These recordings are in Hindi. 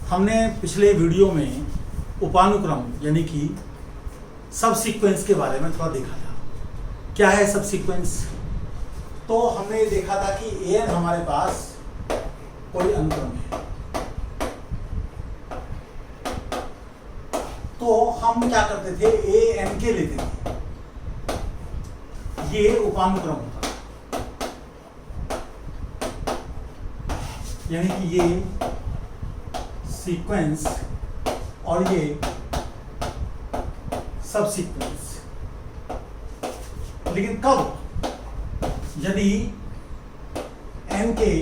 हमने पिछले वीडियो में उपानुक्रम यानी कि सब सीक्वेंस के बारे में थोड़ा देखा था। क्या है सब सीक्वेंस? तो हमने देखा था कि an हमारे पास कोई अनुक्रम है, तो हम क्या करते थे, an के लेते थे, ये उपानुक्रम होता है, यानी कि ये सीक्वेंस और ये सब सीक्वेंस। लेकिन कब? यदि n के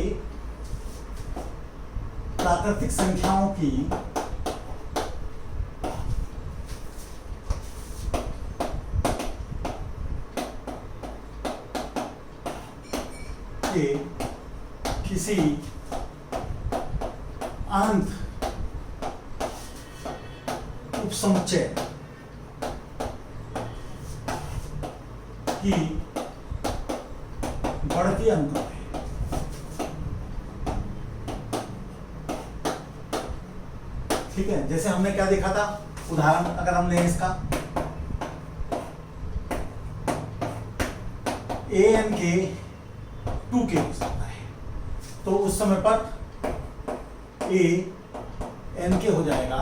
प्राकृतिक संख्याओं की के किसी अनंत उपसमुच्चय की बढ़ती अनुक्रम है। ठीक है, जैसे हमने क्या देखा था, उदाहरण अगर हम लें इसका, an के 2k हो सकता है, तो उस समय पर n के हो जाएगा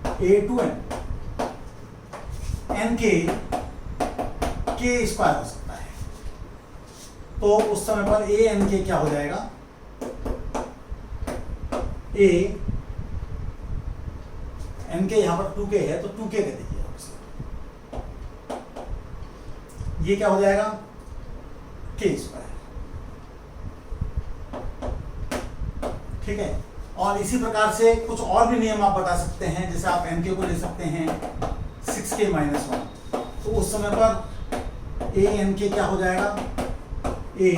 a2n, n के k स्क्वायर हो सकता है, तो उस समय पर an के क्या हो जाएगा, n के यहां पर 2k है तो 2k के दीजिए उसे, ये क्या हो जाएगा k स्क्वायर। ठीक है, और इसी प्रकार से कुछ और भी नियम आप बता सकते हैं, जैसे आप nk को ले सकते हैं 6k - 1, तो उस समय पर an क्या हो जाएगा, a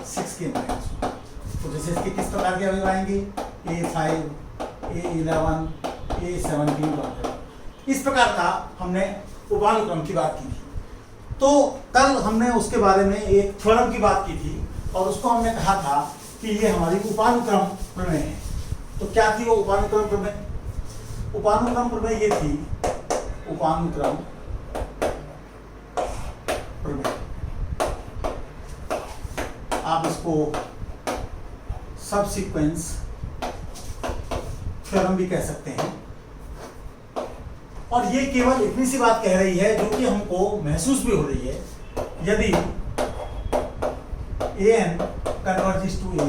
6k - 1। तो जैसे इसके किस प्रकार के अवयव आएंगे, a5, a11, a17। इस प्रकार का हमने उपानुक्रम की बात की थी। तो कल हमने उसके बारे में एक थ्योरम की बात की थी और उसको हमने कहा था कि ये हमारी उपानुक्रम प्रमेय है। तो क्या थी वो उपानुक्रम प्रमेय? उपानुक्रम प्रमेय ये थी, उपानुक्रम प्रमेय, आप इसको सब सीक्वेंस थ्योरम भी कह सकते हैं। और ये केवल इतनी सी बात कह रही है जो कि हमको महसूस भी हो रही है, यदि an converges to a,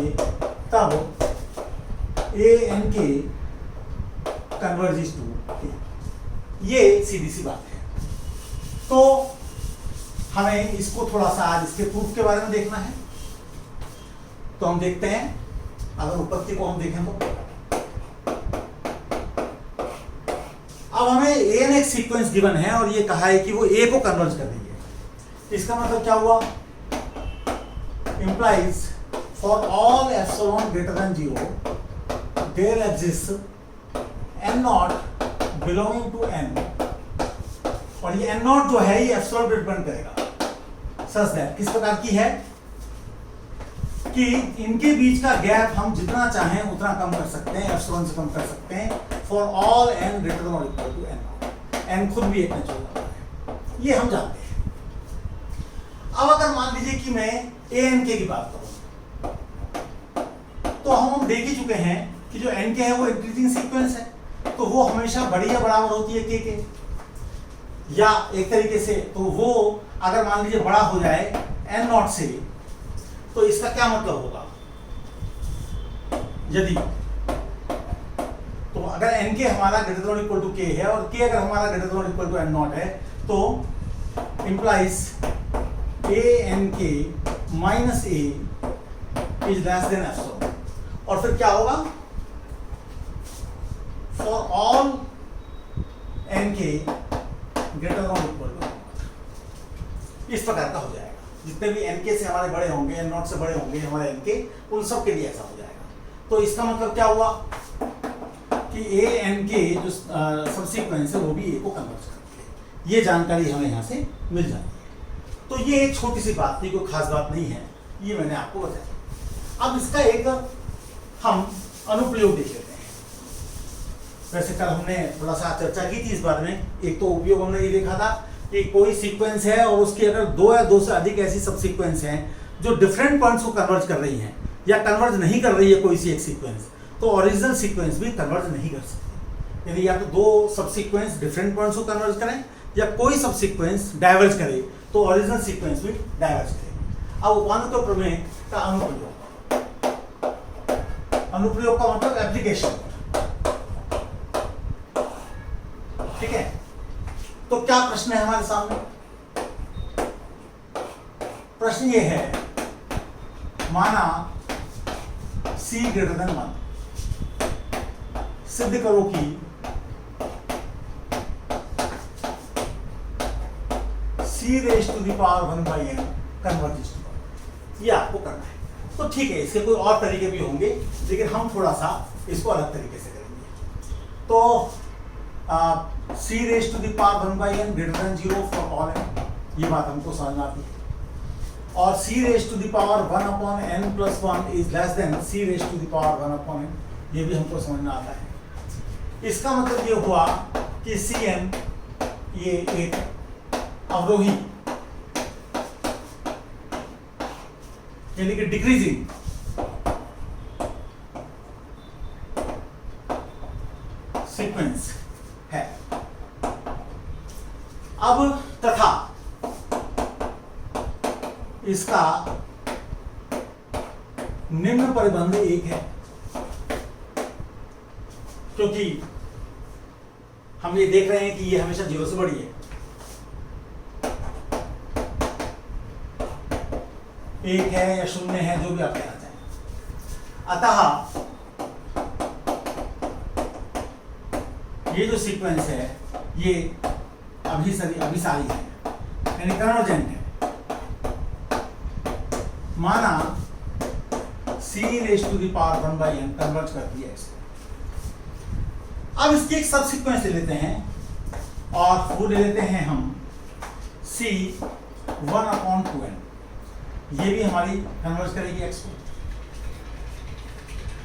तब an के converges to a, ये सीधी सी बात है। तो हमें इसको थोड़ा सा आज इसके प्रूफ के बारे में देखना है। तो हम देखते हैं, अगर उत्पत्ति को हम देखें तो अब हमें an एक सीक्वेंस गिवन है और ये कहा है कि वो a को कन्वर्ज कर रही है। इसका मतलब क्या हुआ, implies for all epsilon greater than 0 there exists n naught belonging to n, और ये n naught जो है ये epsilon डिपेंड करेगा such that, किस प्रकार की है कि इनके बीच का गैप हम जितना चाहें उतना कम कर सकते हैं, epsilon से कम कर सकते हैं, for all n greater than or equal to n naught। n खुद भी एक नेचुरल नंबर है, ये हम जानते हैं। अब अगर मान लीजिए कि मैं an के की बात करूं, तो हम देख ही चुके हैं कि जो n के है वो इंक्रीजिंग सीक्वेंस है, तो वो हमेशा बड़ी या बराबर होती है k के, या एक तरीके से तो वो अगर मान लीजिए बड़ा हो जाए n नॉट से, तो इसका क्या मतलब होगा, यदि तो अगर n के हमारा greater than equal to k है और k अगर हमारा greater than equal to n not है, तो implies an k minus a is less than epsilon, और फिर क्या होगा, for all n k greater than equal to, इस प्रकार का हो जाएगा। जितने भी n k से हमारे बड़े होंगे, n नॉट से बड़े होंगे हमारे n k, उन सब के लिए ऐसा हो जाएगा। तो इसका मतलब क्या हुआ कि an k जो सब सीक्वेंस है वो भी a को कन्वर्ट करती है। ये जानकारी हमें यहाँ से मिल जाती है। तो ये एक छोटी सी बात थी, कोई खास बात नहीं है, ये मैंने आपको बताया। अब इसका एक हम अनुप्रयोग देख लेते हैं। वैसे कल हमने थोड़ा सा चर्चा की थी इस बारे में। एक तो उपयोग हमने ये देखा था कि कोई सीक्वेंस है और उसकी अगर दो या दो से अधिक ऐसी सब सीक्वेंस हैं जो डिफरेंट पॉइंट्स को कन्वर्ज कर रही हैं या कन्वर्ज नहीं कर रही है कोई सी एक सीक्वेंस, तो ओरिजिनल सीक्वेंस भी कन्वर्ज नहीं कर सकती। यदि या तो दो सब सीक्वेंस डिफरेंट पॉइंट्स को कन्वर्ज करें या कोई सब सीक्वेंस डाइवर्ज करे तो ओरिजिनल सीक्वेंस भी डाइवर्ज करेगी। अब उपानुक्रम प्रमेय का अनुप्रयोग का मतलब एप्लीकेशन, ठीक है। तो क्या प्रश्न है हमारे सामने? प्रश्न ये है, माना C greater than 1, सिद्ध करो कि C raised to the power 1/n converges to 1। ये आपको करना है। तो ठीक है, इसके कोई और तरीके भी होंगे लेकिन हम थोड़ा सा इसको अलग तरीके से करेंगे। तो C raised to the power 1/n greater than 0 for all n, ये बात हमको समझ में आती है। और C raised to the power 1/n plus 1 is less than C raised to the power 1/n, ये भी हमको समझ में आता है। इसका मतलब ये हुआ कि Cn ये एक अवरोही यानी कि डिक्रीजिंग सीक्वेंस है। अब तथा इसका निम्न परिबंध 1 है, क्योंकि हम ये देख रहे हैं कि ये हमेशा 0 से बड़ी है। एक है या शून्य है, जो भी आप कहना चाहें। अतः ये जो सीक्वेंस है ये अभिसारी है यानी कन्वर्जेंट है। माना C raised to the power 1/n converge करती है इसको। अब इसकी एक सब सीक्वेंस ले लेते हैं और वो ले लेते हैं हम C 1/2n, ये भी हमारी कन्वर्ज करेगी x को।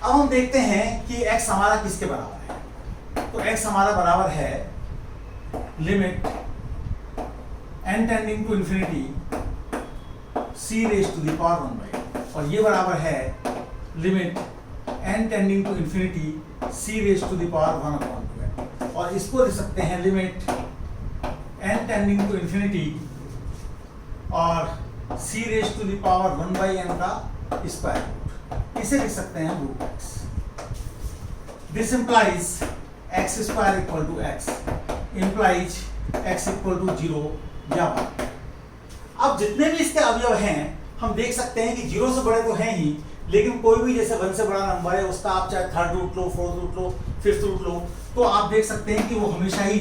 अब हम देखते हैं कि x हमारा किसके बराबर है। तो x हमारा बराबर है limit n tending to infinity C raised to the power 1/n, और ये बराबर है limit n tending to infinity C raised to the power 1/2n, और इसको लिख सकते हैं limit n tending to infinity और C raised to the power 1/n का स्क्वायर रूट, इसे लिख सकते हैं root x। This implies x square equal to x implies x equal to 0 या 1। अब जितने भी इसके अवयव हैं हम देख सकते हैं कि 0 से बड़े तो हैं ही, लेकिन कोई भी जैसे 1 से बड़ा नंबर है उसका आप चाहे थर्ड रूट लो, फोर्थ रूट लो, फिफ्थ रूट लो, तो आप देख सकते हैं कि वो हमेशा ही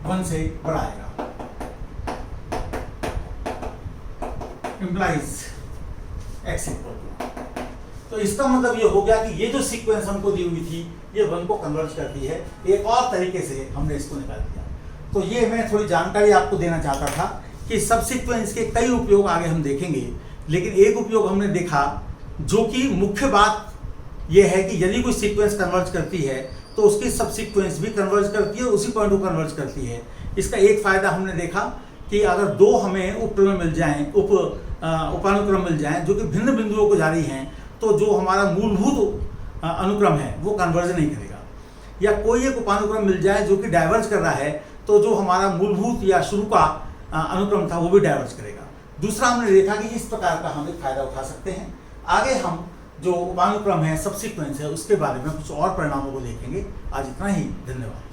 1 से बड़ा आएगा। implies x equal to, तो इसका मतलब ये हो गया कि ये जो सीक्वेंस हमको दी हुई थी ये 1 को कन्वर्ज करती है। एक और तरीके से हमने इसको निकाल दिया। तो ये मैं थोड़ी जानकारी आपको देना चाहता था कि सब सीक्वेंस के कई उपयोग आगे हम देखेंगे, लेकिन एक उपयोग हमने देखा जो कि मुख्य बात यह है कि यदि कोई सीक्वेंस कन्वर्ज करती है तो उसकी सब सीक्वेंस भी कन्वर्ज करती है, उसी पॉइंट को कन्वर्ज करती है। इसका एक फायदा हमने देखा कि अगर दो हमें उपप्रमेय मिल जाएं, उपानुक्रम मिल जाएं जो कि भिन्न बिंदुओं को जारी हैं, तो जो हमारा मूलभूत अनुक्रम है वो कन्वर्ज नहीं करेगा। या कोई एक उपानुक्रम मिल जाए जो कि डाइवर्ज कर रहा है, तो जो हमारा मूलभूत या शुरू का अनुक्रम था वो भी डाइवर्ज करेगा। दूसरा हमने देखा कि इस प्रकार का हम एक फायदा उठा सकते हैं। आगे हम जो उपानुक्रम है, सबसीक्वेंस है, उसके बारे में कुछ और परिणामों को देखेंगे। आज इतना ही, धन्यवाद।